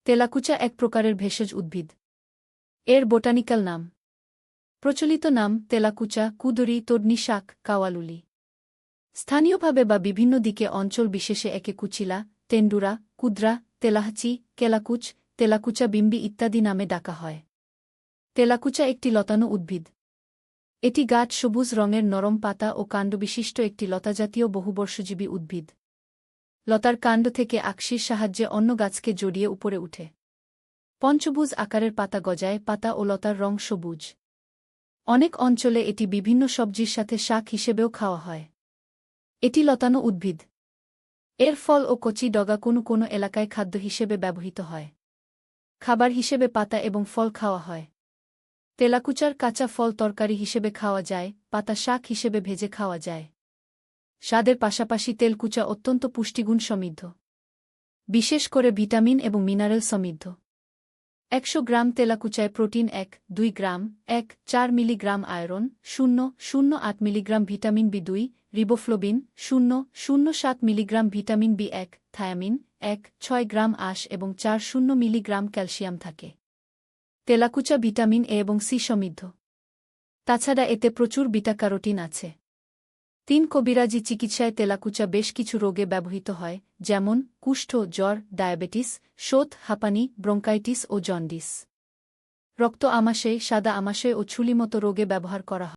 তেলাকুচা এক প্রকারের ভেষজ উদ্ভিদ। এর বোটানিক্যাল নাম। প্রচলিত নাম তেলাকুচা, কুদরি, তর্নি শাক, কাওয়ালুলি। স্থানীয়ভাবে বা বিভিন্ন দিকে অঞ্চল বিশেষে একে কুচিলা, টেন্ডুরা, কুদ্রা, তেলাহাচি, কেলাকুচ, তেলাকুচা বিম্বি ইত্যাদি নামে ডাকা হয়। তেলাকুচা একটি লতানো উদ্ভিদ। এটি গাঢ় সবুজ রঙের নরম পাতা ও কাণ্ডবিশিষ্ট একটি লতাজাতীয় বহুবর্ষজীবী উদ্ভিদ। লতার কাণ্ড থেকে আকশির সাহায্যে অন্য গাছকে জড়িয়ে উপরে উঠে। পঞ্চভুজ আকারের পাতা গজায়, পাতা ও লতার রং সবুজ। অনেক অঞ্চলে এটি বিভিন্ন সবজির সাথে শাক হিসেবেও খাওয়া হয়। এটি লতানো উদ্ভিদ। এর ফল ও কচি ডগা কোনো কোনো এলাকায় খাদ্য হিসেবে ব্যবহৃত হয়। খাবার হিসেবে পাতা এবং ফল খাওয়া হয়। তেলাকুচার কাঁচা ফল তরকারি হিসেবে খাওয়া যায়, পাতা শাক হিসেবে ভেজে খাওয়া যায়। স্বাদের পাশাপাশি তেলকুচা অত্যন্ত পুষ্টিগুণ সমৃদ্ধ, বিশেষ করে ভিটামিন এবং মিনারেল সমৃদ্ধ। 100 গ্রাম তেলাকুচায় protein 1.2 gram, 1.4 milligram iron, 0.08 milligram vitamin B two, riboflavin, 0.07 milligram vitamin B one, thiamine, 1.6 gram আঁশ এবং 4.0 মিলিগ্রাম ক্যালসিয়াম থাকে। তেলাকুচা ভিটামিন এ এবং সি সমৃদ্ধ। তাছাড়া এতে প্রচুর বিটা-ক্যারোটিন আছে। 3 কবিরাজি চিকিৎসায় তেলাকুচা বেশ কিছু রোগে ব্যবহৃত হয়, যেমন কুষ্ঠ, জ্বর, ডায়াবেটিস, শোথ, হাঁপানি, ব্রঙ্কাইটিস ও জন্ডিস। রক্ত আমাশয়, সাদা আমাশয় ও ছুলিমতো রোগে ব্যবহার করা হয়।